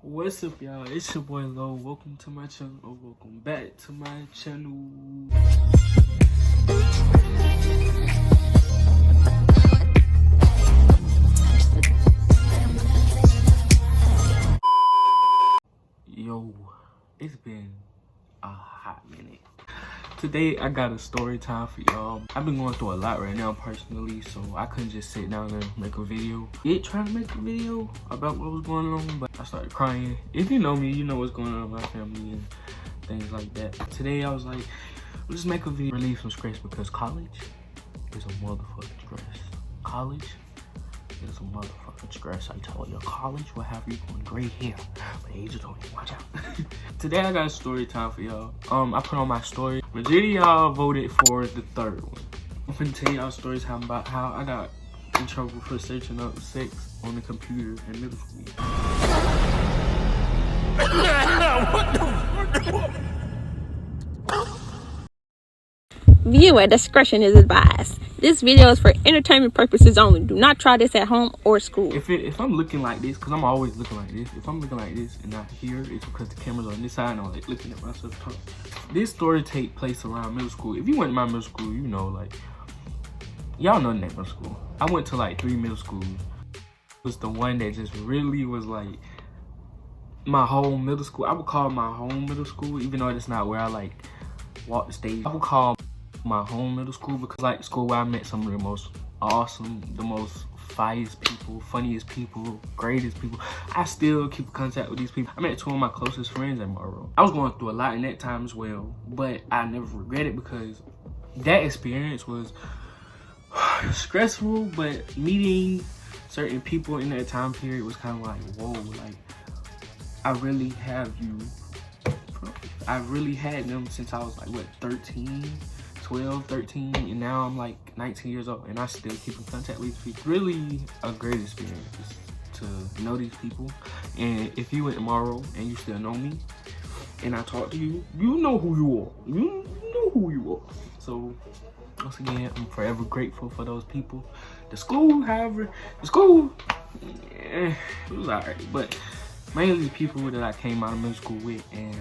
What's up, y'all? It's your boy Lo. Welcome to my channel, or welcome back to my channel. Yo, it's been a hot minute. Today I got a story time for y'all. I've been going through a lot right now personally, so I couldn't just sit down and make a video. Trying to make a video about what was going on, but I started crying. If you know me, you know what's going on in my family and things like that. Today I was like, let's just make a video, relieve some stress, because college is a motherfucking stress. College is a motherfucking stress. I tell you, college will have you going gray hair by the age of 20. Watch out. Today I got a story time for y'all. I put on my story. Majority of y'all voted for the third one. I'm gonna tell y'all story time about how I got in trouble for searching up sex on the computer in middle school. Viewer discretion is advised. This video is for entertainment purposes only. Do not try this at home or school. If I'm looking like this, because I'm always looking like this. If I'm looking like this and not here, it's because the camera's on this side and I'm like looking at myself talk. This story take place around middle school. If you went to my middle school, you know, like, y'all know that middle school. I went to like 3 middle schools. It was the one that just really was like my whole middle school. I would call my home middle school, even though it's not where I like walk the stage. I would call my home middle school because like school where I met some of the most awesome, the most finest people, funniest people, greatest people. I still keep in contact with these people. I met 2 of my closest friends at Monroe. I was going through a lot in that time as well, but I never regret it because that experience was stressful, but meeting certain people in that time period was kind of like, whoa, like I really have you. I really had them since I was like, what, 12, 13, and now I'm like 19 years old and I still keep in contact with these people. Really a great experience to know these people. And if you went tomorrow and you still know me and I talk to you, you know who you are. You know who you are. So once again, I'm forever grateful for those people. The school, however, it was alright, but mainly the people that I came out of middle school with, and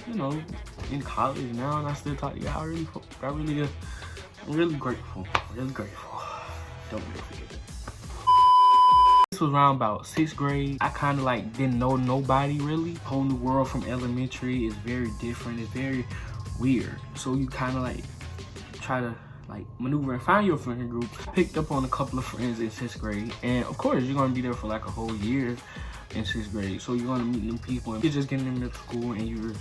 you know, in college now, and I still talk to you. I'm really grateful. Really grateful. Don't really forget that. This was around about 6th grade. I kind of like didn't know nobody really. Whole new world from elementary is very different. It's very weird. So you kind of like try to like maneuver and find your friend group. Picked up on a couple of friends in 6th grade, and of course you're gonna be there for like a whole year in 6th grade. So you're gonna meet new people, and you're just getting in middle school, and you're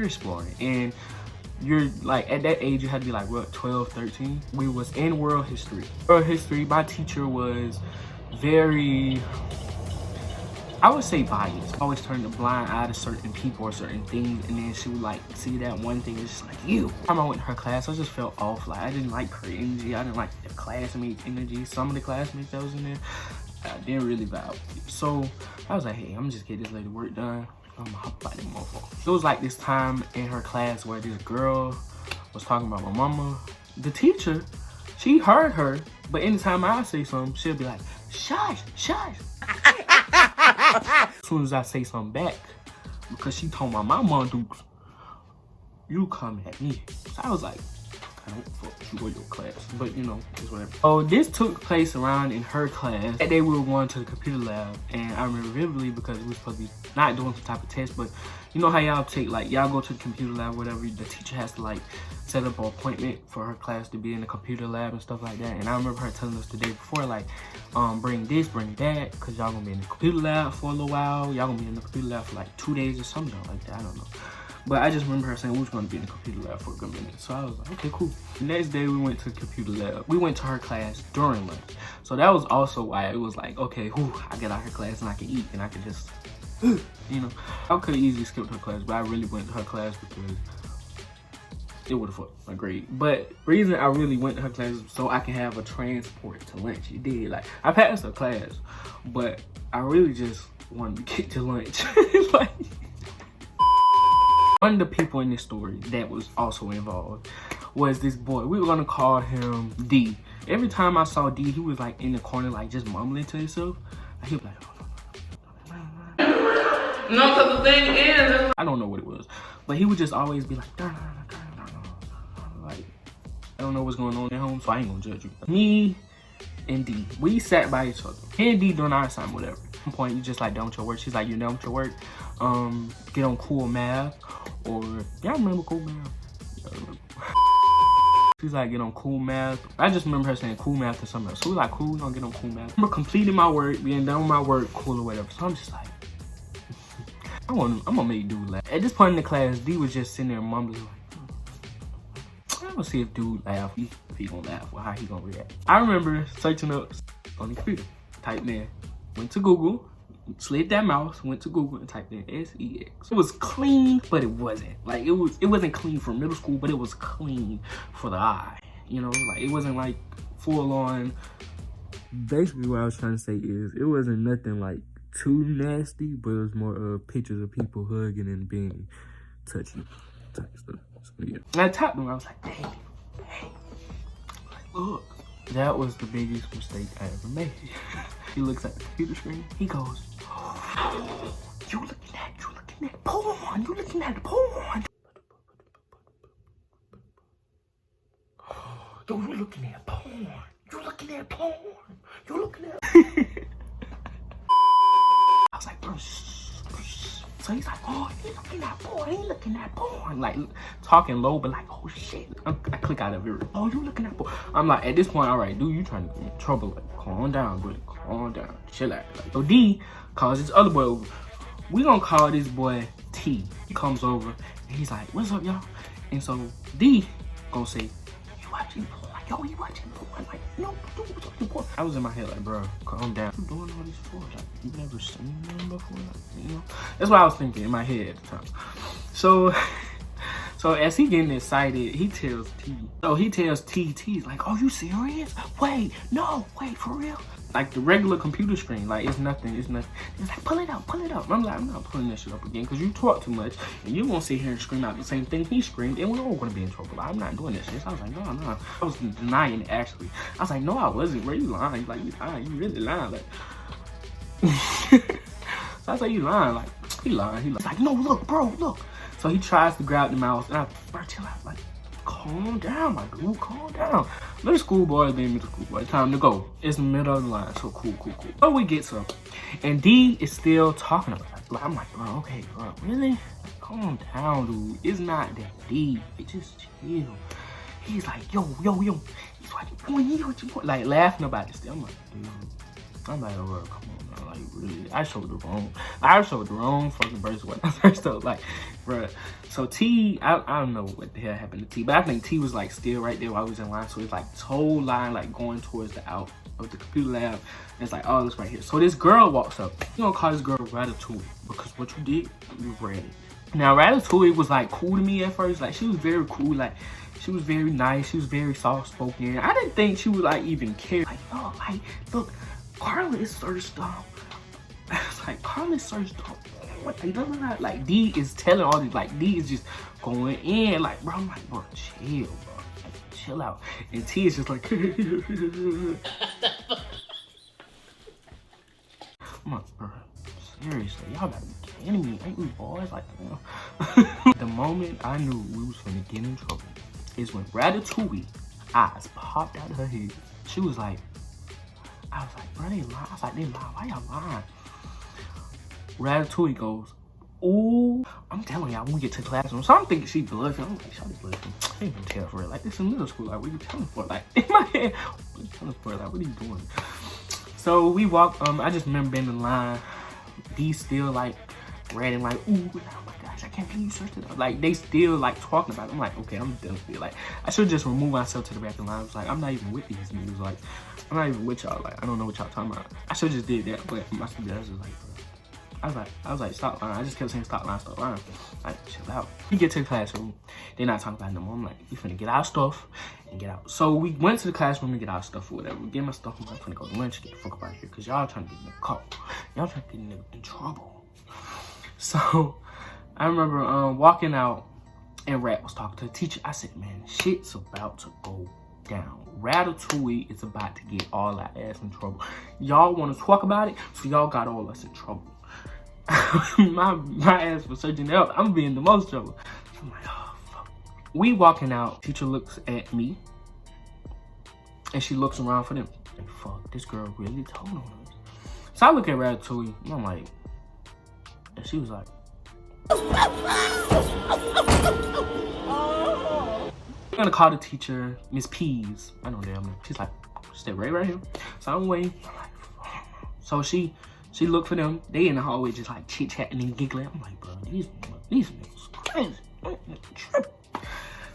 exploring, and you're like at that age you had to be like what, 12, 13. We was in world history. My teacher was very, I would say, biased. Always turned a blind eye to certain people or certain things, and then she would like see that one thing, it's just like, you. Time I went to her class, I just felt off. Like I didn't like her energy. I didn't like the classmates' energy. Some of the classmates that was in there, I didn't really vibe with it. So I was like, hey, I'm just get this lady work done. I'm gonna hop by that motherfucker. It was like this time in her class where this girl was talking about my mama. The teacher, she heard her, but anytime I say something, she'll be like, shush, shush. As soon as I say something back, because she told my mama, Dukes, you come at me. So I was like, I don't fuck you or your class, but you know, it's whatever. So this took place around in her class. That day we were going to the computer lab, and I remember vividly because we were supposed to be not doing some type of test, but you know how y'all take, like, y'all go to the computer lab, whatever, the teacher has to like set up an appointment for her class to be in the computer lab and stuff like that. And I remember her telling us the day before, like, bring this, bring that, because y'all gonna be in the computer lab for a little while. Y'all gonna be in the computer lab for like 2 days or something like that, I don't know. But I just remember her saying we was gonna be in the computer lab for a good minute. So I was like, okay, cool. The next day we went to the computer lab. We went to her class during lunch. So that was also why it was like, okay, whew, I get out of her class and I can eat and I can just, you know. I could have easily skipped her class, but I really went to her class because it would have fucked my grade. But the reason I really went to her class was so I can have a transport to lunch. It did. Like, I passed her class, but I really just wanted to get to lunch. Like, one of the people in this story that was also involved was this boy. We were gonna call him D. Every time I saw D, he was like in the corner, like just mumbling to himself. He was like, No, because the thing is, I don't know what it was, but he would just always be like, like, I don't know what's going on at home, so I ain't gonna judge you. Me and D, we sat by each other. Me and D doing our assignment, whatever. At one point, you just like done with your work. She's like, you done with your work? Get on cool math, or y'all remember cool math? She's like, get on cool math. I just remember her saying cool math or something else. So we like, cool, we gonna get on cool math. I remember completing my work, being done with my work, cool or whatever. So I'm just like, I'm gonna make dude laugh. At this point in the class, D was just sitting there mumbling like, I'm gonna see if dude laugh, if he gonna laugh, or how he gonna react. I remember searching up on the computer, typed in, went to Google, slid that mouse, went to Google and typed in SEX. It was clean, but it wasn't. Like it wasn't clean for middle school, but it was clean for the eye. You know, like it wasn't like full on. Basically what I was trying to say is it wasn't nothing like too nasty, but it was more pictures of people hugging and being touchy type stuff. So yeah. And I tapped him, I was like, dang, like, look. That was the biggest mistake I ever made. He looks at the computer screen, he goes, oh, you looking at porn, you looking at porn. Yo, you looking at porn, you looking at porn, you looking at I was like, bro, so he's like, oh, he looking at porn, he looking at porn. Like, talking low, but like, oh shit. I click out of it. Oh, you looking at porn. I'm like, at this point, all right, dude, you trying to get me in trouble. Like, calm down, buddy, calm down, chill out. Like, so D calls this other boy over. We gonna call this boy T. He comes over, and he's like, what's up, y'all? And so D gonna say, you watching porn? Like, yo, you watching porn? Like, no, dude, what's watching porn? I was in my head like, bro, calm down. You doing all this for? Like, you never seen them before? Like, you know? That's what I was thinking in my head at the time. So as he getting excited, he tells T. So he tells T's like, oh, you serious? Wait, no, wait, for real? Like the regular computer screen, like it's nothing. It's like, pull it up. I'm like, I'm not pulling that shit up again because you talk too much and you won't sit here and scream out the same thing he screamed and we're all gonna be in trouble. Like, I'm not doing this shit. So I was like, no. I was denying it actually. I was like, no, I wasn't. Where you lying? Like, you lying, you really lying. Like, so I was like, you lying. Like, he lying. He's like, no, look, bro, look. So he tries to grab the mouse and I chill out, like, calm down, my dude, calm down. Middle school boy, then middle school boy, time to go. It's the middle of the line, so cool. So we get some, and D is still talking about it. Like, I'm like, bro, okay, bro, really? Like, calm down, dude. It's not that deep. Just chill. He's like, yo. He's watching porn, like laughing about it still. I'm like, dude. I'm like, oh, bro, come on, man. Like, really, I showed the wrong fucking verse when I first started, like, bro. So T, I don't know what the hell happened to T, but I think T was like still right there while I was in line. So it's like whole line like going towards the out of the computer lab. And it's like, oh, it's right here. So this girl walks up. You gonna call this girl Ratatouille because what you did, you read it. Now Ratatouille was like cool to me at first. Like she was very cool. Like she was very nice. She was very soft spoken. I didn't think she would like even care. Like, oh, like look, Carla is searched up. I was like, Carla is searched up. What? Like D is telling all these, like D is just going in, like bro. I'm like, bro, chill, bro, like, chill out. And T is just like, I'm like, bro, seriously, y'all gotta be kidding me, ain't we boys? Like, you know. The moment I knew we was gonna get in trouble is when Ratatouille eyes popped out of her head. She was like, I was like, bro, they lying. I was like, they lying. Why y'all lying? Ratatouille goes, ooh, I'm telling y'all when we get to the classroom. So I'm thinking she bluffing. I'm like, shawty bluffing. I ain't even tell for it. Like, this in middle school. Like, what are you telling for? Like, in my head, what are you telling for? Like, what are you doing? So we walk, I just remember being in line. D still like reading, like, ooh, oh my gosh, I can't believe you searched it up. Like, they still like talking about it. I'm like, okay, I'm done with it. Like, I should just remove myself to the back of the line. I was like, I'm not even with these niggas. Like, I'm not even with y'all. Like, I don't know what y'all talking about. I should just did that, but my stupid ass was like, I was like, stop lying. I just kept saying stop lying. Like, chill out. We get to the classroom. They're not talking about it no more. I'm like, we finna get our stuff and get out. So we went to the classroom to get our stuff or whatever. We get my stuff. I'm like, finna go to lunch, get the fuck up out of here. Cause y'all trying to get in the car. Y'all trying to get in trouble. So I remember walking out and Rat was talking to the teacher. I said, man, shit's about to go down. Ratatouille is about to get all our ass in trouble. Y'all want to talk about it, so y'all got all us in trouble. my ass for searching it up. I'm being the most trouble. I'm like, oh fuck. We walking out. Teacher looks at me, and she looks around for them. Like, fuck, this girl really told on us. So I look at Ratatouille, and I'm like, and she was like, I'm gonna call the teacher, Miss Peas. I know damn. She's like, stay right here. So I'm waiting. I'm like, so she looked for them. They in the hallway just like chit chatting and giggling. I'm like, bro, these niggas crazy.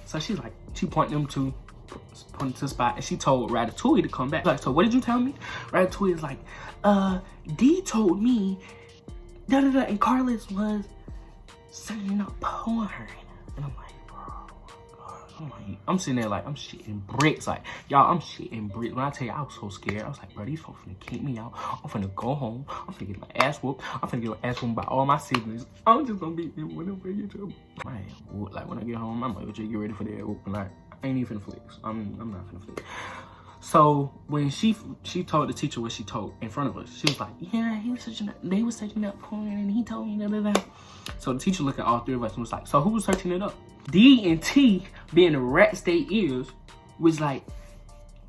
So she's like, she pointing to the spot, and she told Ratatouille to come back. Like, so what did you tell me? Ratatouille is like, D told me, and Carlos was setting up porn. And I'm like, I'm sitting there like, I'm shitting bricks. Like, y'all, I'm shitting bricks. When I tell you, I was so scared. I was like, bro, these folks finna kick me out. I'm finna go home. I'm finna get my ass whooped. I'm finna get my ass whooped by all my siblings. I'm just gonna beat them whenever I get trouble. Man, like, when I get home, I'm like, just get ready for that whoop. Like, I ain't even finna flex. I'm not finna flex. So when she told the teacher what she told in front of us, she was like, yeah, they was searching up porn, and he told me that. So the teacher looked at all three of us and was like, so who was searching it up? D and T, being the rats they is, was like,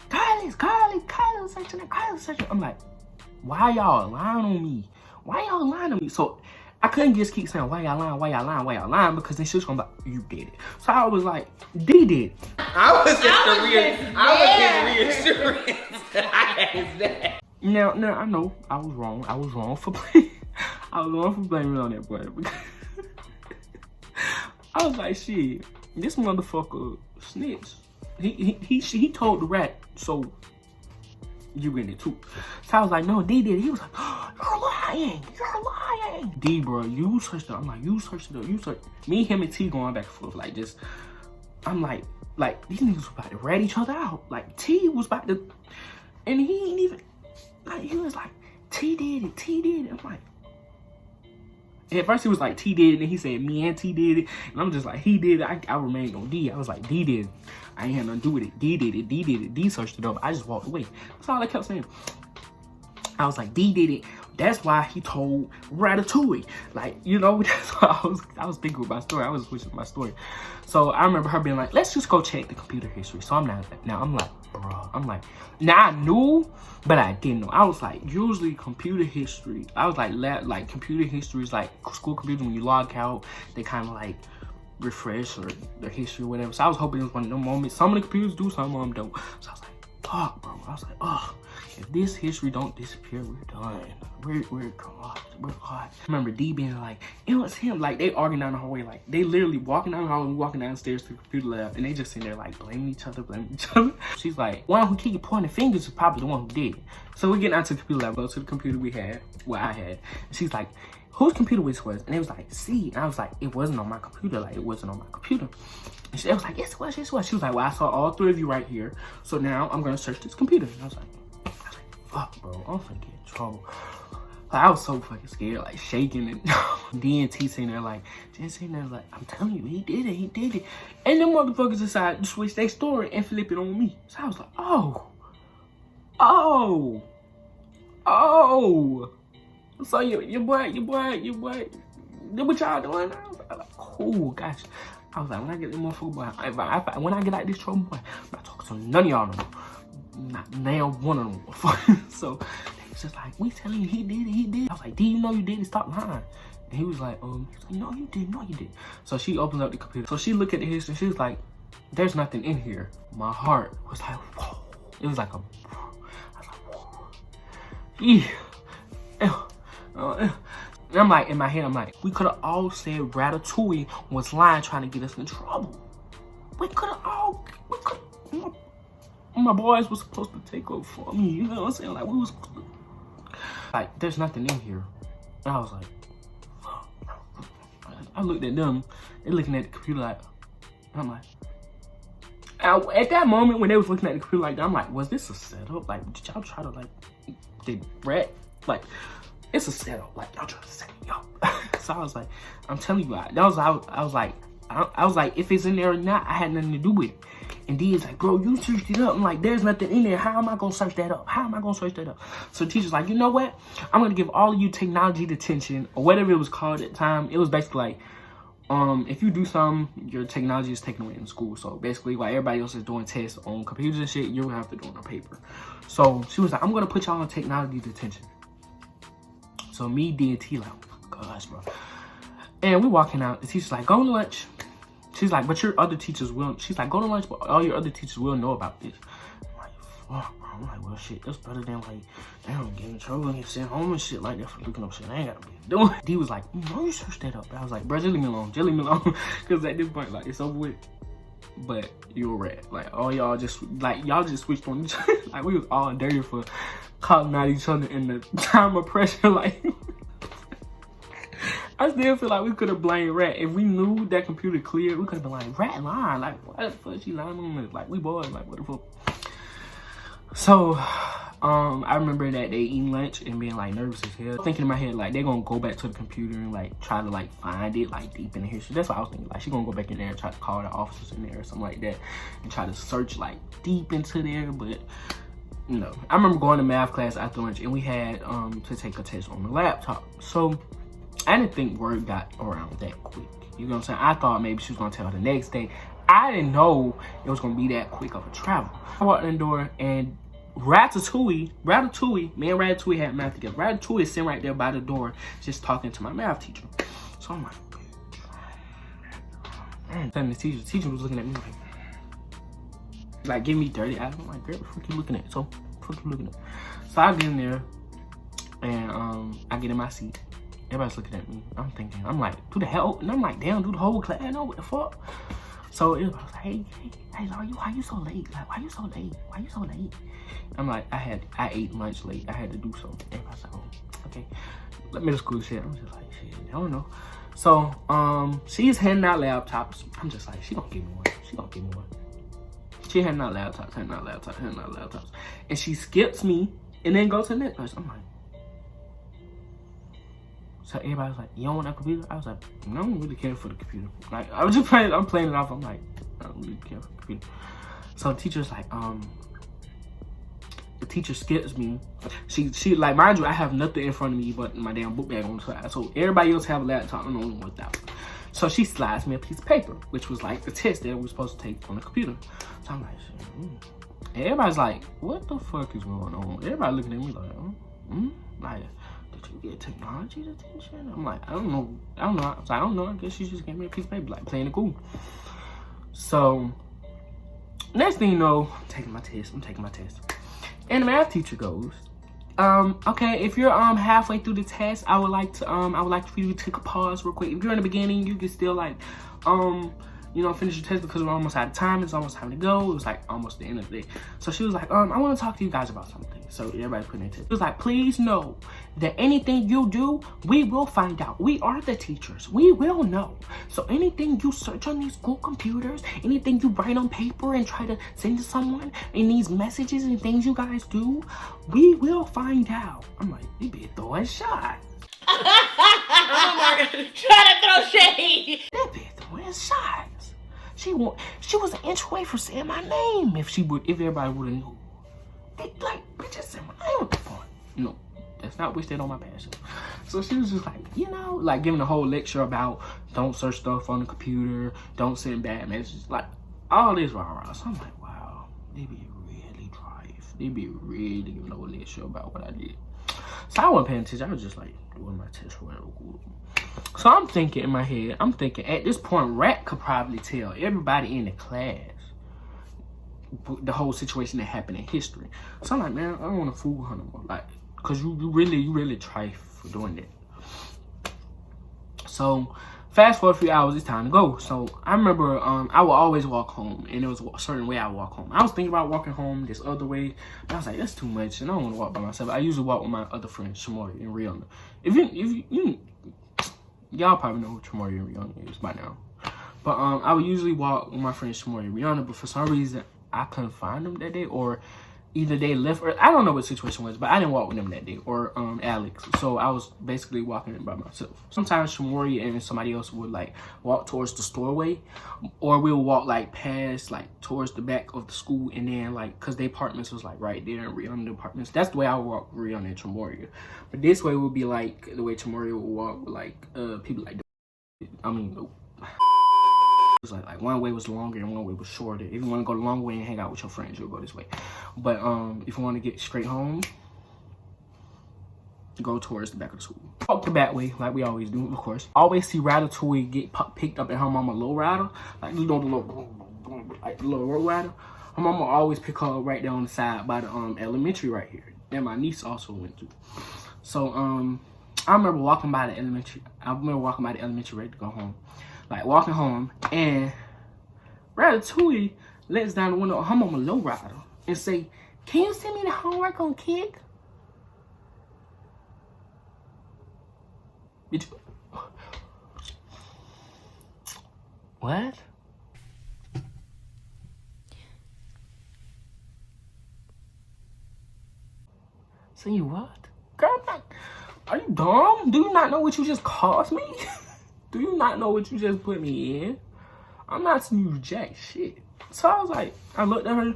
Carlos searching it, Carlos searching. I'm like, why y'all lying on me? Why y'all lying on me? So I couldn't just keep saying, why y'all lying, because then she was gonna be like, you did it. So I was like, D did it. I was his reassurance. that. Now I know I was wrong. I was wrong for blaming on that boy. I was like, shit, this motherfucker snitched. He told the rat, so you in it too. So I was like, no, D did it. He was like, oh, you're lying. D, bro, you searched it. I'm like, you searched it up. You searched. Me, him, and T going back and forth like just. I'm like these niggas was about to rat each other out. Like T was about to, and he ain't even. Like, he was like, T did it. I'm like. At first he was like, T did it, and he said, me and T did it. And I'm just like, he did it. I remained on D. I was like, D did it. I ain't had nothing to do with it. D did it. D searched it up. I just walked away. That's all I kept saying. I was like, D did it. That's why he told Ratatouille. Like, you know, that's why I was thinking with my story. I was switching my story. So I remember her being like, let's just go check the computer history. So I'm like, bro. Now I knew, but I didn't know. I was like, usually computer history. I was like computer history is like school computer. When you log out, they kind of like refresh or their history or whatever. So I was hoping it was one of them moments. Some of the computers do, some of them don't. So I was like, fuck, bro. I was like, oh, if this history don't disappear, we're done. We're God. I remember D being like, it was him. Like, they arguing down the hallway. Like, they literally walking down the hallway, walking downstairs to the computer lab, and they just sitting there like blaming each other. She's like, one who keep pointing fingers is probably the one who did it. So we get out to the computer lab, go to the computer we had, what I had. And she's like, whose computer this was? And it was like, C. And I was like, it wasn't on my computer. Like, it wasn't on my computer. And she was like, yes, it was. She was like, well, I saw all three of you right here. So now I'm going to search this computer. And I was like, fuck, bro. I'm finna get in trouble. Like, I was so fucking scared, like shaking. And D and T sitting there like, I'm telling you, he did it. And them motherfuckers decided to switch their story and flip it on me. So I was like, oh. So your boy, what y'all doing? I was like, oh gosh. I was like, when I get this motherfucker, boy, when I get out this trouble, boy, I'm not talking to none of y'all no more. Not now one of them. So they was just like, we telling you he did. I was like, do you know you did it? Stop lying. And he was like, no, you did. So she opens up the computer. So she looked at the history and she was like, there's nothing in here. My heart was like, whoa. It was like I was like, whoa. Yeah. And I'm like, in my head, I'm like, we could have all said Ratatouille was lying, trying to get us in trouble. My boys were supposed to take over for me, you know what I'm saying? Like, we was like, there's nothing in here. And I was like, fuck. I looked at them, they looking at the computer like, I'm like, at that moment when they was looking at the computer like that, I'm like, was this a setup? Like, did y'all try to like, did rat, like, it's a setup, like, y'all trying to set me up. So I was like, I'm telling you, I was like, if it's in there or not, I had nothing to do with it. And D's like, bro, you searched it up. I'm like, there's nothing in there. How am I gonna search that up? How am I gonna search that up? So the teacher's like, you know what? I'm gonna give all of you technology detention, or whatever it was called at the time. It was basically like, if you do something, your technology is taken away in school. So basically, while everybody else is doing tests on computers and shit, you have to do it on paper. So she was like, I'm gonna put y'all on technology detention. So me, D, and T like, oh my gosh, bro. And we walking out. The teacher's like, go to lunch. She's like, but your other teachers will. She's like, go to lunch, but all your other teachers will know about this. I'm like, fuck, bro. I'm like, well, shit, that's better than like, damn, get in trouble and get sent home and shit like that for looking up shit I ain't gotta be doing. D was like, you search that up. I was like, bro, just leave me alone. Just leave me alone. Because at this point, like, it's over with. But you were rat. Like, all y'all just, like, y'all just switched on each other. Like, we was all dirty for calling out each other in the time of pressure. Like, I still feel like we could have blamed Rat. If we knew that computer cleared, we could have been like, Rat lying. Like, why the fuck she lying on us? Like, we boys. Like, what the fuck? So, I remember that day eating lunch and being like nervous as hell. Thinking in my head, like, they're gonna go back to the computer and like try to like find it like deep in the history. That's what I was thinking. Like, she gonna go back in there and try to call the officers in there or something like that and try to search like deep into there. But no, I remember going to math class after lunch and we had to take a test on the laptop. So I didn't think word got around that quick. You know what I'm saying? I thought maybe she was gonna tell the next day. I didn't know it was gonna be that quick of a travel. I walked in the door and Ratatouille, me and Ratatouille had math together. Ratatouille is sitting right there by the door just talking to my math teacher. So I'm like, and the teacher was looking at me like give me dirty eyes. I'm like, girl, what the fuck you looking at? So, what the fuck you looking at? So I get in there and I get in my seat. Everybody's looking at me. I'm thinking, I'm like, who the hell? And I'm like, damn, do the whole class know what the fuck? So it was like, hey, why you so late? Like, why you so late? Why you so late? I'm like, I ate lunch late. I had to do something. Everybody's like, oh, okay. Like middle school shit. I'm just like, shit, I don't know. So, she's handing out laptops. I'm just like, she gonna give me one. She gonna give me one. She handing out laptops. And she skips me and then goes to the next person. I'm like, so everybody's like, you don't want that computer? I was like, no, I don't really care for the computer. Like, I was just playing, I'm playing it off. I'm like, I don't really care for the computer. So the teacher's like, the teacher skips me. She like, mind you, I have nothing in front of me but my damn book bag on the side. So everybody else have a laptop and only without. So she slides me a piece of paper, which was like the test that we were supposed to take on the computer. So I'm like, and everybody's like, what the fuck is going on? Everybody looking at me like, like, did you get technology detention? I'm like, I don't know. I was like, I don't know. I guess she just gave me a piece of paper, like playing it cool. So next thing you know, I'm taking my test. And the math teacher goes, okay, if you're halfway through the test, I would like for you to take a pause real quick. If you're in the beginning, you can still like you know, finish your test because we're almost out of time. It's almost time to go. It was like almost the end of the day. So she was like, I want to talk to you guys about something. So everybody put in test. She was like, please know that anything you do, we will find out. We are the teachers. We will know. So anything you search on these school computers, anything you write on paper and try to send to someone, and these messages and things you guys do, we will find out. I'm like, you be throwing shots. Oh my God, trying to throw shade. That be throwing shots. She was an inch away from saying my name if everybody would have knew. Like, bitch, just said my name at the point. No, that's not wish that on my passion. So she was just like, you know, like giving a whole lecture about don't search stuff on the computer, don't send bad messages, like all this rah-rah. So I'm like, wow, they be really dry. They be really giving a whole lecture about what I did. So I wasn't paying attention. I was just like doing my test or whatever. So I'm thinking in my head, at this point, Rat could probably tell everybody in the class the whole situation that happened in history. So I'm like, man, I don't want to fool her no more. Like, cause you really try for doing that. So fast forward a few hours, it's time to go. So I remember I would always walk home, and there was a certain way I would walk home. I was thinking about walking home this other way, but I was like, that's too much, and I don't want to walk by myself. I usually walk with my other friend, Shamori and Rihanna. If you y'all probably know who Shamori and Rihanna is by now. But I would usually walk with my friend Shamori and Rihanna, but for some reason I couldn't find them that day, or either they left or I don't know what the situation was, but I didn't walk with them that day, or Alex. So I was basically walking by myself. Sometimes Shamori and somebody else would like walk towards the storeway, or we'll walk like past like towards the back of the school, and then like cause the apartments was like right there in Rihanna apartments. That's the way I would walk Rihanna and Chamoria. But this way would be like the way Chamoria would walk with like people like it was like one way was longer and one way was shorter. If you want to go the long way and hang out with your friends, you'll go this way. But if you want to get straight home, go towards the back of the school. Walk the back way, like we always do, of course. Always see Ratatouille get picked up in her mama low rider, like you know the little road rider. Her mama always pick her up right there on the side by the elementary right here. That my niece also went to. So I remember walking by the elementary. Ready to go home. Like walking home, and Ratatouille lets down the window of her mama low rider and say, "Can you send me the homework on Kick?" Bitch. What? Say you what? Girl, are you dumb? Do you not know what you just caused me? Do you not know what you just put me in? I'm not seeing you jack shit. So I was like, I looked at her.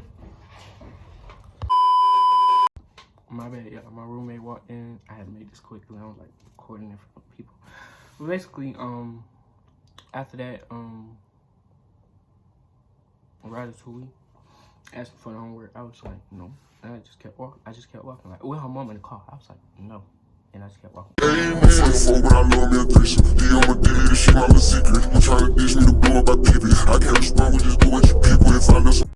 My bad, yeah. My roommate walked in. I had to make this quick because I was like recording it for people. But basically, after that, Ratatouille asked me for the homework. I was like, no. And I just kept walking. Like, with her mom in the car. I was like, no. And I just kept walking. But I love me a threesome. I'm a delete, she my little secret. I'm trying to dish me the blow up by baby. I can't respond with just doing you people if I know some